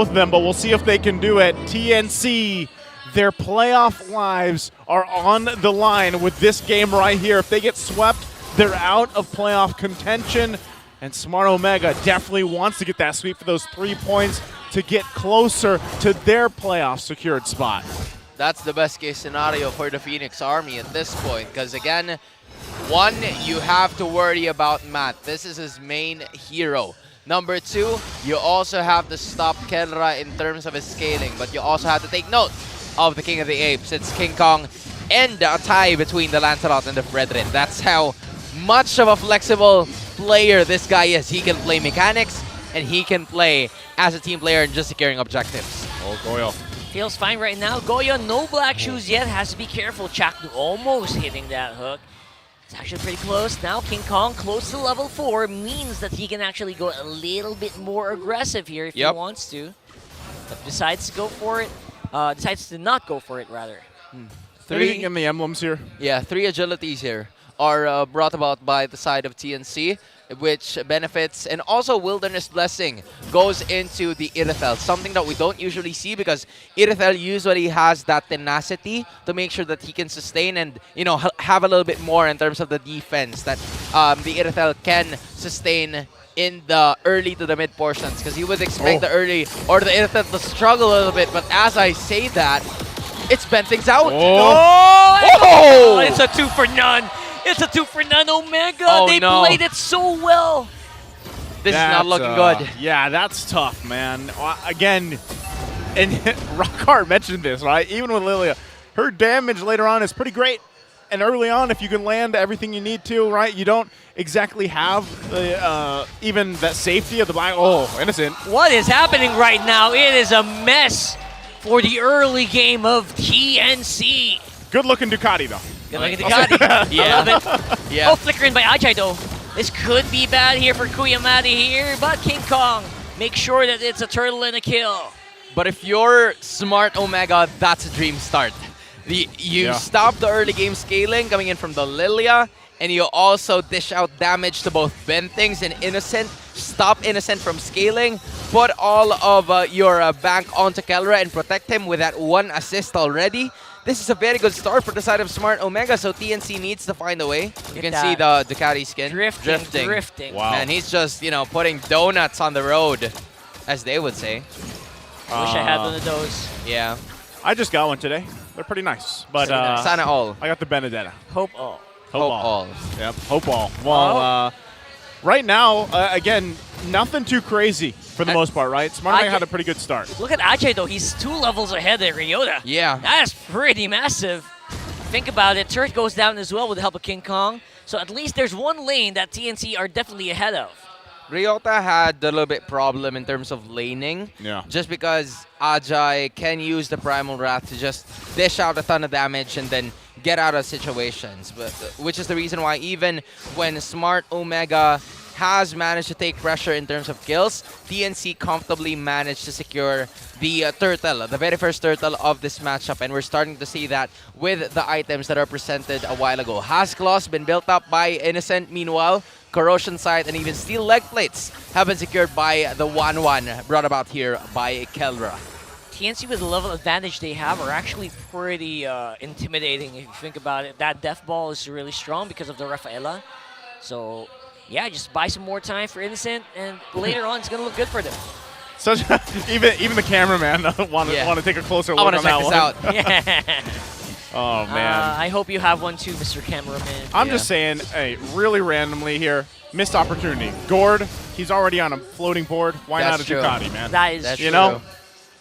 both of them, but we'll see if they can do it. TNC, their playoff lives are on the line with this game right here. If they get swept, they're out of playoff contention. And Smart Omega definitely wants to get that sweep for those 3 points to get closer to their playoff secured spot. That's the best case scenario for the Phoenix Army at this point, because again, one, you have to worry about Matt. This is his main hero. Number two, you also have to stop Kelra in terms of his scaling, but you also have to take note of the King of the Apes. It's King Kong and a tie between the Lancelot and the Fredrin. That's how much of a flexible player this guy is. He can play mechanics, and he can play as a team player and just securing objectives. Oh, Goyo. Feels fine right now. Goyo, no black shoes yet. Has to be careful. Chakdu almost hitting that hook. It's actually pretty close. Now King Kong close to level 4 means that he can actually go a little bit more aggressive here if he wants to. But decides to go for it. Decides to not go for it, rather. Anything in the emblems here? Yeah, 3 agilities here are brought about by the side of TNC, which benefits, and also Wilderness Blessing goes into the Irithel, something that we don't usually see because Irithel usually has that tenacity to make sure that he can sustain and, you know, have a little bit more in terms of the defense that the Irithel can sustain in the early to the mid portions, because you would expect the early or the Irithel to struggle a little bit, but as I say that, it's bent things out. Oh, it's a 2 for none. It's a 2 for none Omega. They played it so well. This is not looking good. Yeah, that's tough, man. Again, and Rockhart mentioned this, right? Even with Lilia, her damage later on is pretty great. And early on, if you can land everything you need to, right, you don't exactly have even that safety of the black. Oh, innocent. What is happening right now? It is a mess for the early game of TNC. Good looking Ducati, though. Good looking Ducati. Yeah. I love it. Yeah. Oh, flickering by Ajay, though. This could be bad here for Kuyamati here, but King Kong make sure that it's a turtle and a kill. But if you're Smart Omega, that's a dream start. You stop the early game scaling coming in from the Lilia, and you also dish out damage to both Bentings and Innocent. Stop Innocent from scaling. Put all of your bank onto Kelra and protect him with that 1 assist already. This is a very good start for the side of Smart Omega, so TNC needs to find a way. You can see the Ducati skin. Drifting. Wow. And he's just, you know, putting donuts on the road, as they would say. Wish I had one of those. Yeah. I just got one today. They're pretty nice. But Sana all. I got the Benedetta. Hope all. Hope all. Yep, hope all. Well, right now, again, nothing too crazy for the most part, right? Smart Omega had a pretty good start. Look at Ajay, though. He's 2 levels ahead of Ryota. Yeah. That is pretty massive. Think about it. Turret goes down as well with the help of King Kong. So at least there's one lane that TNC are definitely ahead of. Ryota had a little bit problem in terms of laning. Yeah. Just because Ajay can use the Primal Wrath to just dish out a ton of damage and then get out of situations. But which is the reason why even when Smart Omega has managed to take pressure in terms of kills, TNC comfortably managed to secure the turtle, the very first turtle of this matchup, and we're starting to see that with the items that are presented a while ago. Has Claws been built up by Innocent, meanwhile, Corrosion Sight and even Steel Leg Plates have been secured by the 1-1 brought about here by Kelra. TNC with the level advantage they have are actually pretty intimidating if you think about it. That Death Ball is really strong because of the Rafaela. So yeah, just buy some more time for Innocent, and later on it's going to look good for them. Such even the cameraman want to take a closer look on that one. I want to check this Yeah. Oh, man. I hope you have one too, Mr. Cameraman. I'm just saying, hey, really randomly here, missed opportunity. Gord, he's already on a floating board. Why not a Ducati, man? That is That's true. You know?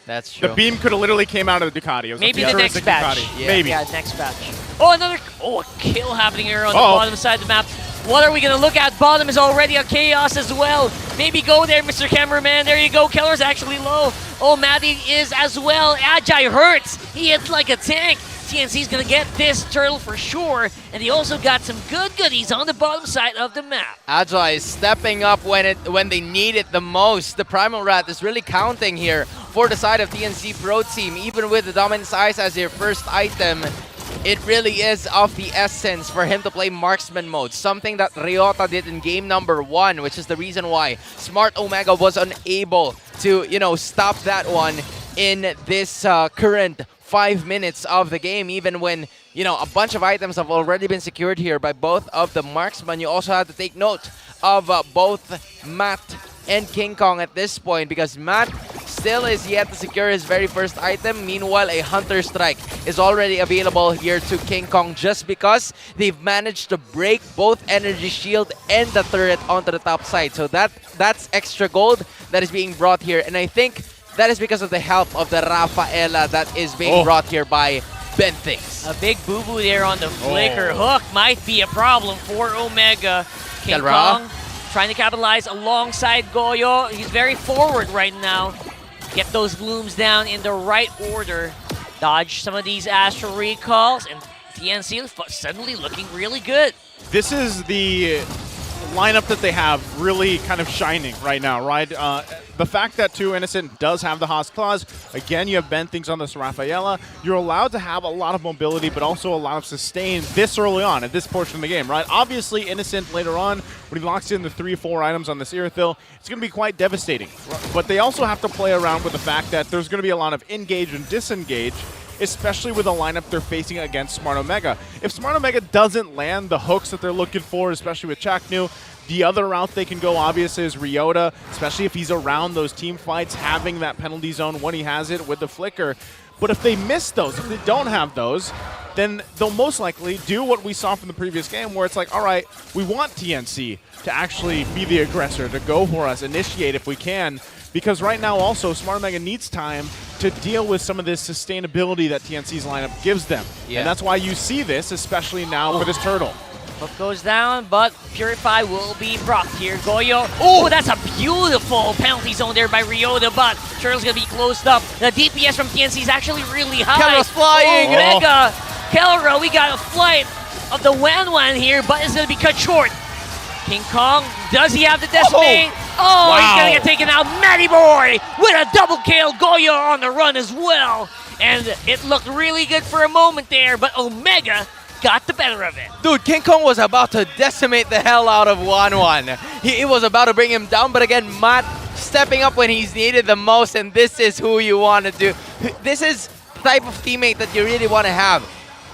That's true. The beam could have literally came out of the Ducati. It was Maybe a the next batch. Ducati. Yeah. Maybe. Yeah, next batch. Oh, a kill happening here on the bottom side of the map. What are we going to look at? Bottom is already a chaos as well. Maybe go there, Mr. Cameraman. There you go. Keller's actually low. Oh, Maddie is as well. Ajay hurts. He hits like a tank. TNC's going to get this turtle for sure. And he also got some good goodies on the bottom side of the map. Ajay is stepping up when they need it the most. The Primal Rat is really counting here for the side of TNC Pro Team. Even with the Dominant Size as their first item, it really is of the essence for him to play marksman mode, something that Ryota did in game number 1, which is the reason why Smart Omega was unable to, stop that one in this current 5 minutes of the game, even when, a bunch of items have already been secured here by both of the marksmen. You also have to take note of both Matt and King Kong at this point, because Matt still is yet to secure his very first item. Meanwhile, a Hunter Strike is already available here to King Kong just because they've managed to break both Energy Shield and the turret onto the top side. So that's extra gold that is being brought here, and I think that is because of the help of the Rafaela that is being brought here by Benthix. A big boo-boo there on the flicker. Hook might be a problem for Omega. King Kong trying to capitalize alongside Goyo. He's very forward right now. Get those blooms down in the right order. Dodge some of these Astral Recalls, and TNC suddenly looking really good. This is the lineup that they have really kind of shining right now, right? The fact that 2 Innocent does have the Haas Claws, again, you have Benthix on this Rafaela. You're allowed to have a lot of mobility, but also a lot of sustain this early on at this portion of the game, right? Obviously, Innocent later on, when he locks in the 3-4 items on this Irithyll, it's going to be quite devastating. But they also have to play around with the fact that there's going to be a lot of engage and disengage, especially with a lineup they're facing against Smart Omega. If Smart Omega doesn't land the hooks that they're looking for, especially with Chaknu, the other route they can go, obviously, is Ryota, especially if he's around those team fights, having that penalty zone when he has it with the flicker. But if they miss those, if they don't have those, then they'll most likely do what we saw from the previous game, where it's like, all right, we want TNC to actually be the aggressor, to go for us, initiate if we can, because right now also Smart Omega needs time to deal with some of this sustainability that TNC's lineup gives them. Yeah. And that's why you see this, especially now for this turtle. Hook goes down, but Purify will be brought here. Goyo. Oh, that's a beautiful penalty zone there by Ryota, but Turtle's going to be closed up. The DPS from TNC is actually really high. Kelra's flying. Omega. Kelra, we got a flight of the Wan here, but it's going to be cut short. King Kong, does he have the decimate? Oh, wow. He's going to get taken out. Matty Boy with a double kill. Goyo on the run as well. And it looked really good for a moment there, but Omega got the better of it. Dude, King Kong was about to decimate the hell out of 1-1. He was about to bring him down, but again, Matt stepping up when he's needed the most, and this is who you want to do. This is the type of teammate that you really want to have.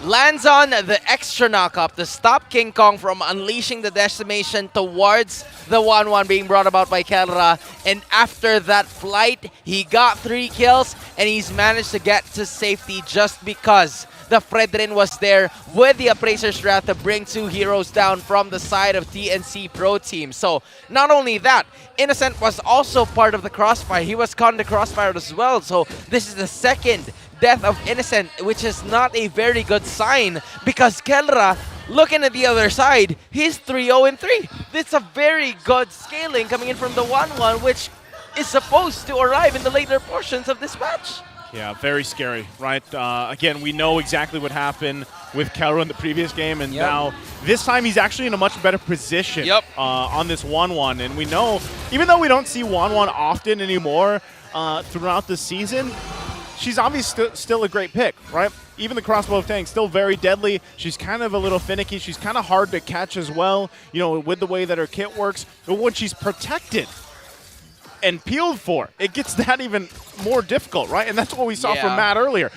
Lands on the extra knock-up to stop King Kong from unleashing the decimation towards the 1-1 being brought about by Kelra. And after that flight, he got 3 kills, and he's managed to get to safety just because the Fredrin was there with the Appraiser's Wrath to bring 2 heroes down from the side of TNC Pro Team. So, not only that, Innocent was also part of the crossfire. He was caught in the crossfire as well. So, this is the second death of Innocent, which is not a very good sign because Kelra, looking at the other side, he's 3-0-3. It's a very good scaling coming in from the 1-1, which is supposed to arrive in the later portions of this match. Yeah, very scary, right? Again, we know exactly what happened with Kelra in the previous game, and now this time he's actually in a much better position on this 1-1. And we know, even though we don't see 1-1 often anymore throughout the season, she's obviously still a great pick, right? Even the crossbow of Tang, still very deadly. She's kind of a little finicky. She's kind of hard to catch as well, with the way that her kit works. But when she's protected and peeled for, it gets that even more difficult, right? And that's what we saw from Matt earlier.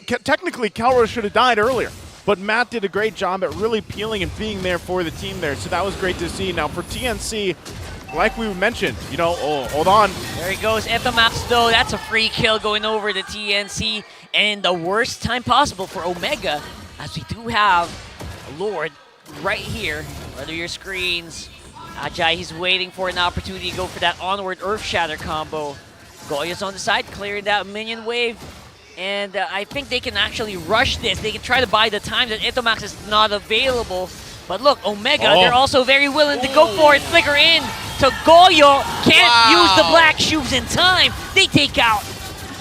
Technically, Kelra should have died earlier, but Matt did a great job at really peeling and being there for the team there. So that was great to see. Now for TNC, like we mentioned, hold on. There he goes. Epamax though, that's a free kill going over to TNC. And the worst time possible for Omega, as we do have a Lord right here. Whether your screens. Ajay, he's waiting for an opportunity to go for that onward Earth Shatter combo. Goya's on the side, clearing that minion wave. And I think they can actually rush this. They can try to buy the time that Etomax is not available. But look, Omega, they're also very willing to go for it. Flicker in to Goyo. Can't use the black shoes in time. They take out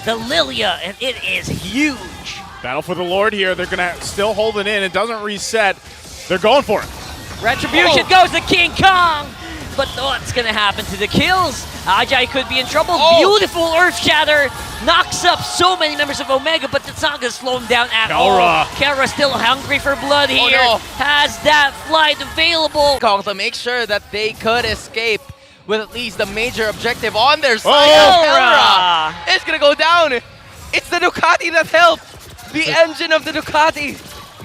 the Lilia, and it is huge. Battle for the Lord here. They're going to still hold it in. It doesn't reset. They're going for it. Retribution goes to King Kong. but what's gonna happen to the kills? Ajay could be in trouble. Oh. Beautiful Earth Shatter knocks up so many members of Omega, but it's not gonna slow him down at all. Kelra still hungry for blood here. no. Has that flight available. Kong to make sure that they could escape with at least the major objective on their side. Kelra! It's gonna go down. It's the Ducati that helped. The engine of the Ducati,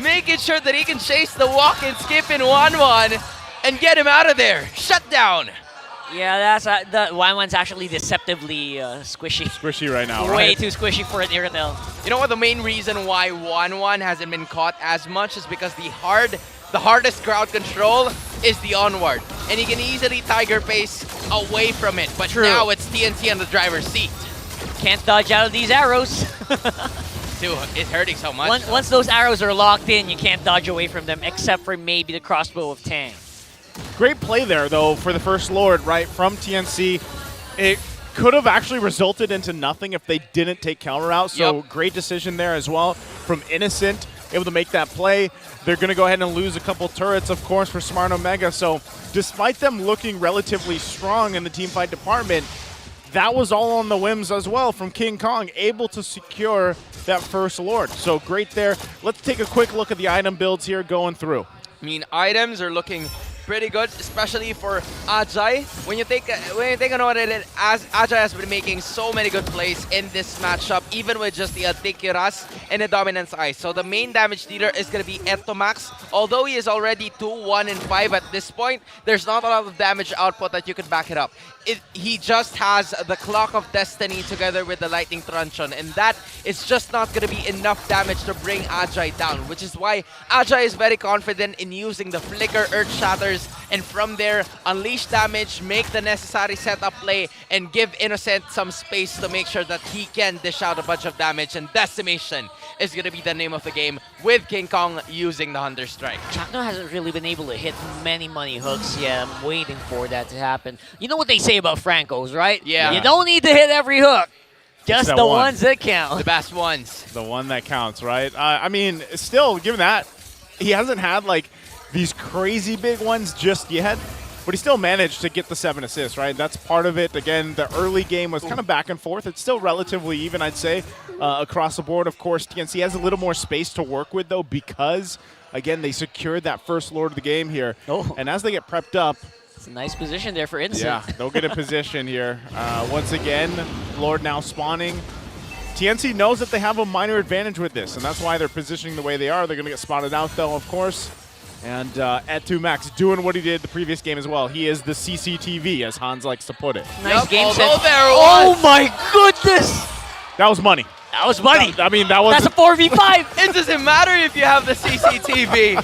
making sure that he can chase the walk and skip in 1-1 and get him out of there. Shut down. Yeah, that's the 1-1's actually deceptively squishy. Squishy right now, Way right? too squishy for an Irritel. You know what? The main reason why 1-1 hasn't been caught as much is because the hardest crowd control is the onward, and he can easily tiger pace away from it. But True. now it's TNC on the driver's seat. Can't dodge out of these arrows. Dude, it's hurting so much. Once those arrows are locked in, you can't dodge away from them, except for maybe the crossbow of Tang. Great play there, though, for the First Lord, right, from TNC. It could have actually resulted into nothing if they didn't take Kelra out, so Yep. great decision there as well from Innocent, able to make that play. They're going to go ahead and lose a couple turrets, of course, for Smart Omega, so despite them looking relatively strong in the teamfight department, that was all on the whims as well from King Kong, able to secure that First Lord. So great there. Let's take a quick look at the item builds here going through. I mean, items are looking pretty good, especially for Ajay. When you think about it, as Ajay has been making so many good plays in this matchup, even with just the Adikuras and the Dominance Ice. So the main damage dealer is going to be Etomax. Although he is already 2-1 and 5 at this point, there's not a lot of damage output that you could back it up. He just has the Clock of Destiny together with the Lightning Truncheon, and that is just not going to be enough damage to bring Ajay down, which is why Ajay is very confident in using the Flicker Earth Shatters, and from there, unleash damage, make the necessary setup play, and give Innocent some space to make sure that he can dish out a bunch of damage, and Decimation is going to be the name of the game with King Kong using the Hunter Strike. Chakno hasn't really been able to hit many money hooks. Yeah, I'm waiting for that to happen. You know what they say about Francos, right? Yeah. You don't need to hit every hook. Just that the one. ones that count. The best ones. The one that counts, right? I mean, still, given that, he hasn't had, like, these crazy big ones just yet, but he still managed to get the 7 assists, right? That's part of it. Again, the early game was kind of back and forth. It's still relatively even, I'd say, across the board. Of course, TNC has a little more space to work with, though, because, again, they secured that First Lord of the game here. Oh. And as they get prepped up, It's a nice position there for Innocent. yeah, they'll get a position here. Once again, Lord now spawning. TNC knows that they have a minor advantage with this, and that's why they're positioning the way they are. They're going to get spotted out, though, of course. And Etumax doing what he did the previous game as well. He is the CCTV, as Hans likes to put it. Nice game although set. there Oh was- my goodness! That was money. That was money. I mean, that was... That's a 4v5. It doesn't matter if you have the CCTV.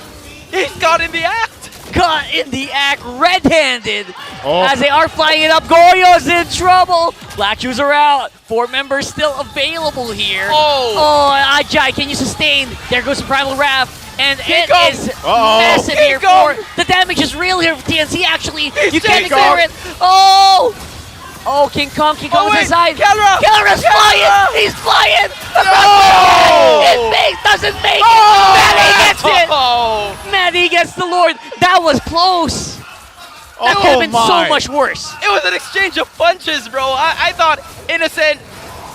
He's got in the act. Caught in the act, red-handed. Oh. As they are flying it up, Goyo's in trouble. Black shoes are out. 4 members still available here. Oh. Ajay, can you sustain? There goes the Primal Wrath. And it Kong. is Uh-oh. massive here King Kong. for the damage is real here for TNC actually. You King can't clear it. Oh! Oh, King Kong is wait, inside. Kelra! Kelra's Kelra! flying! He's flying! It doesn't make it! Maddie gets it! Oh. Maddie gets the Lord. That was close. That could have been so much worse. It was an exchange of punches, bro. I thought Innocent,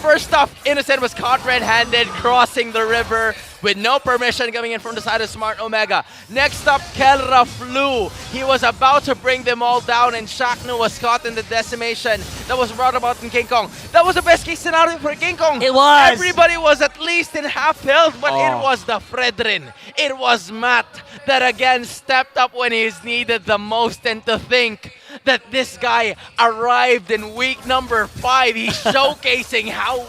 first off, Innocent was caught red-handed crossing the river with no permission coming in from the side of Smart Omega. Next up, Kelra flew. He was about to bring them all down, and Shaknu was caught in the decimation that was brought about in King Kong. That was the best case scenario for King Kong. It was. Everybody was at least in half health, but Oh. it was the Fredrin. It was Matt that again stepped up when he's needed the most, and to think that this guy arrived in week number 5, he's showcasing how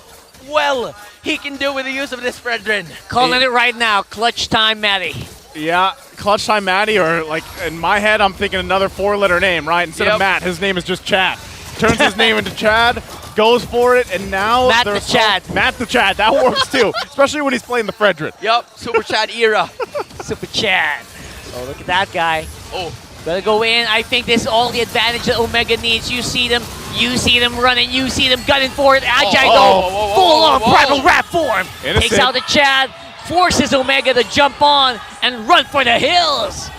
well he can do with the use of this Fredrin. Calling it right now. Clutch time, Maddie. Yeah, Clutch Time Matty, or like in my head, I'm thinking another 4-letter name, right? Instead Yep. of Matt, his name is just Chad. Turns his name into Chad, goes for it, and now Matt the there's Chad. Matt the Chad, that works too, especially when he's playing the Fredrin. Yup, Super Chad era. Super Chad. Oh, look at that guy. Oh, Better go in. I think this is all the advantage that Omega needs. You see them running, you see them gunning for it. Ajay Oh, though, full on whoa. Primal Wrap form. Innocent. Takes out the Chad, forces Omega to jump on and run for the hills.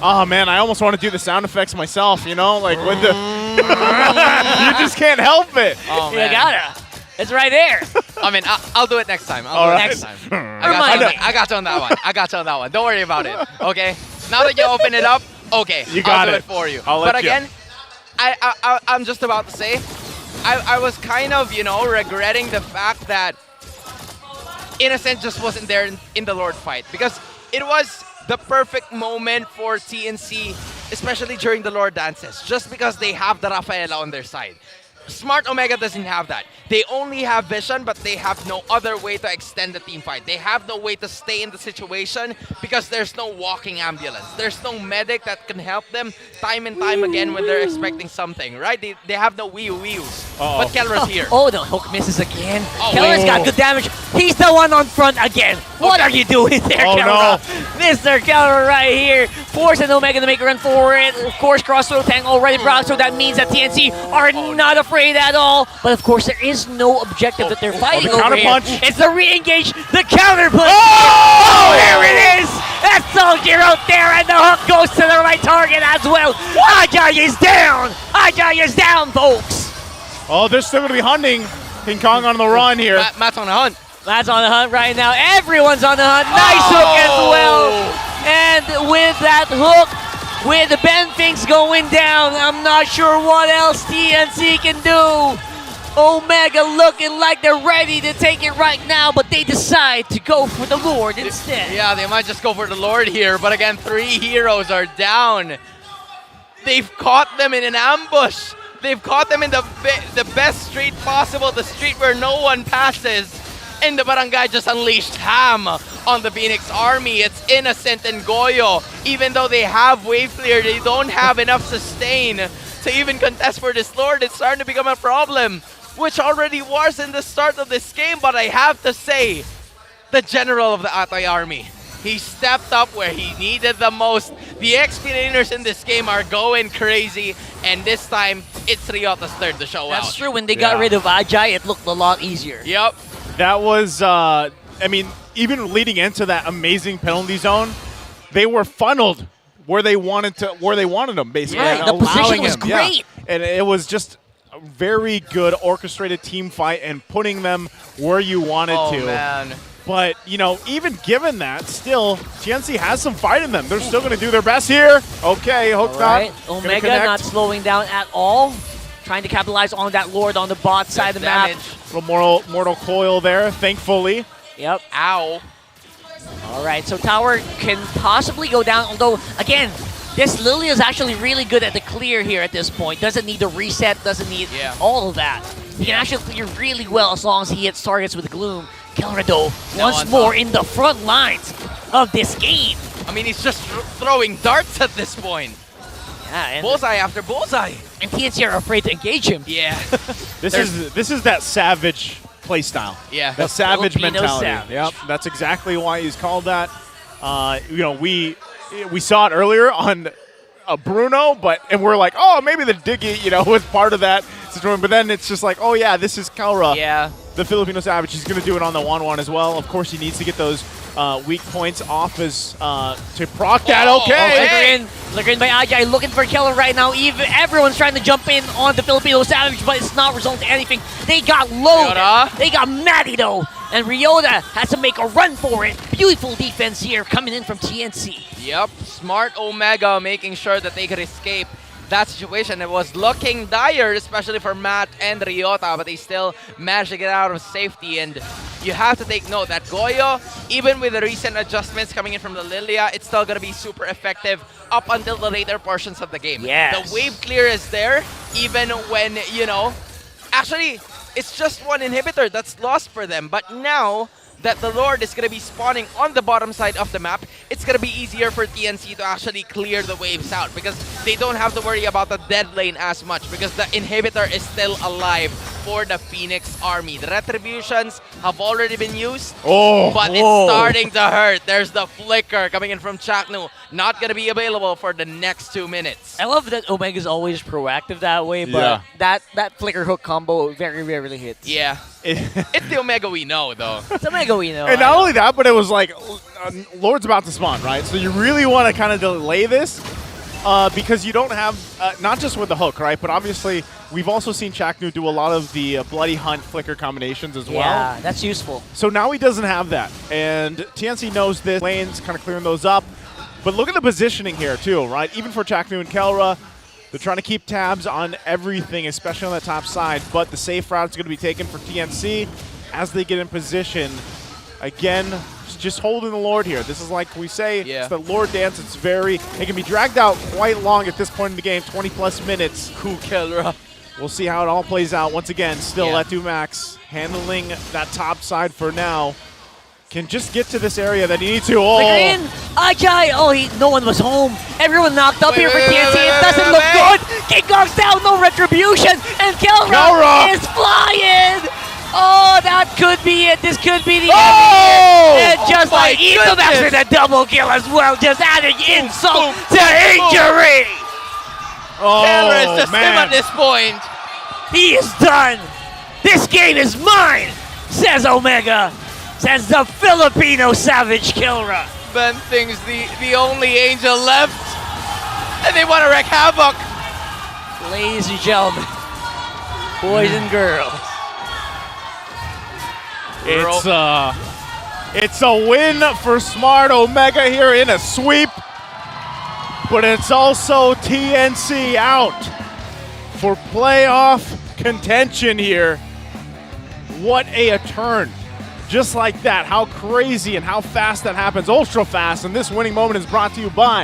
Oh man, I almost want to do the sound effects myself, you know, like with the. You just can't help it. Oh, man. You gotta. It's right there. I mean, I'll do it next time. All I'll do it right. next time. I got you on that one. I got you on that one. Don't worry about it. Okay. Now that you open it up, okay, I'll do it for you. I'll let but you. again, I'm just about to say, I was kind of, you know, regretting the fact that Innocent just wasn't there in the Lord fight, because it was the perfect moment for TNC, especially during the Lord dances, just because they have the Rafaela on their side. Smart Omega doesn't have that. They only have vision, but they have no other way to extend the team fight. They have no way to stay in the situation because there's no walking ambulance. There's no medic that can help them time and time again when they're expecting something, right? They have no wheels. But Kelra's here. Oh, the hook misses again. Oh, Kelra's got good damage. He's the one on front again. What are you doing there, Oh, Kelra? Mr. Kelra right here, forcing Omega to make a run for it. Of course, cross-throw tank already brought, so that means that TNC are not afraid at all. But of course, there is no objective that they're fighting the over counter here. punch. It's the re-engage, the counter punch. Oh, there it is! That soldier out there, and the hook goes to the right target as well. Ajay is down! Ajay is down, folks! Oh, they're still going to be hunting King Kong on the run here. Matt's on a hunt. Matt's on the hunt right now. Everyone's on the hunt. Nice hook as well. And with that hook, with the Ben Finks going down, I'm not sure what else TNC can do. Omega looking like they're ready to take it right now, but they decide to go for the Lord instead. Yeah, they might just go for the Lord here, but again, 3 heroes are down. They've caught them in an ambush. They've caught them in the best street possible, the street where no one passes. And the Barangay just unleashed ham on the Phoenix Army. It's Innocent and Goyo. Even though they have wave clear, they don't have enough sustain to even contest for this Lord. It's starting to become a problem, which already was in the start of this game. But I have to say, the general of the Atay Army, he stepped up where he needed the most. The XP laners in this game are going crazy, and this time, it's Ryota's turn to show out. That's true. When they got rid of Ajay, it looked a lot easier. Yep. That was, I mean, even leading into that amazing penalty zone, they were funneled where they wanted them, basically. Right, the position was great. Yeah. And it was just a very good orchestrated team fight and putting them where you wanted to. Oh, man. But, you know, even given that, still, TNC has some fight in them. They're still going to do their best here. Okay, hook Right. not. Omega not slowing down at all. Trying to capitalize on that Lord on the bot side of the map. Little mortal coil there, thankfully. Yep. Ow. All right, so tower can possibly go down, although, again, this Lily is actually really good at the clear here at this point. Doesn't need the reset, doesn't need all of that. He can actually clear really well as long as he hits targets with Gloom. Kelrado once more in the front lines of this game. I mean, he's just throwing darts at this point. Yeah, and Bullseye after bullseye. And TNC are afraid to engage him. Yeah. This is that savage play style. Yeah. That savage Filipino mentality. savage. Yep. That's exactly why he's called that. You know, we saw it earlier on Bruno, and we're like, oh, maybe the Diggy, you know, was part of that situation. But then it's just like, oh yeah, this is Kelra. Yeah. The Filipino savage. He's going to do it on the 1-1 as well. Of course, he needs to get those weak points off as to proc that. Okay. Flicker in by Ajay, looking for Killer right now. Everyone's trying to jump in on the Filipino Savage, but it's not resulting in anything. They got loaded. Ryota. They got Matty though. And Ryota has to make a run for it. Beautiful defense here coming in from TNC. Yep. Smart Omega making sure that they could escape that situation. It was looking dire, especially for Matt and Ryota, but they still managed to get out of safety. And you have to take note that Goyo, even with the recent adjustments coming in from the Lilia, it's still going to be super effective up until the later portions of the game. Yes. The wave clear is there, even when, you know, actually, it's just one inhibitor that's lost for them. But now that the Lord is going to be spawning on the bottom side of the map, it's going to be easier for TNC to actually clear the waves out because they don't have to worry about the dead lane as much because the inhibitor is still alive for the Phoenix Army. The retributions have already been used, but it's starting to hurt. There's the flicker coming in from Chaknu, not going to be available for the next 2 minutes. I love that Omega's always proactive that way, but that flicker hook combo very rarely hits. Yeah. It's the Omega we know, though. It's Omega we know. And not only that, but it was like, Lord's about to spawn, right? So you really want to kind of delay this. because you don't have, not just with the hook, right? But obviously, we've also seen Chaknu do a lot of the Bloody Hunt flicker combinations as well. Yeah, that's useful. So now he doesn't have that. And TNC knows this. Lane's kind of clearing those up. But look at the positioning here, too, right? Even for Chaknu and Kelra, they're trying to keep tabs on everything, especially on the top side. But the safe route's going to be taken for TNC as they get in position. Again, just holding the Lord here. This is like we say, it's the Lord dance. It can be dragged out quite long at this point in the game, 20-plus minutes. Cool Kelra. We'll see how it all plays out. Once again, still at Max handling that top side for now. Can just get to this area that he needs to. Oh, The green, Ajay. Oh, no one was home. Everyone knocked up here for TNC. It doesn't look good. King Kong's down, no retribution, and Kelra is flying. Oh, that could be it. This could be the end. And just like Max with a double kill as well, just adding insult to injury. Kelra is just him at this point. He is done. This game is mine, says Omega. Says the Filipino savage Kelra. Ben thinks the only angel left, and they want to wreak havoc. Ladies and gentlemen, boys and girls. It's a win for Smart Omega here in a sweep, but it's also TNC out for playoff contention here. What a turn. Just like that, how crazy and how fast that happens, ultra fast, and this winning moment is brought to you by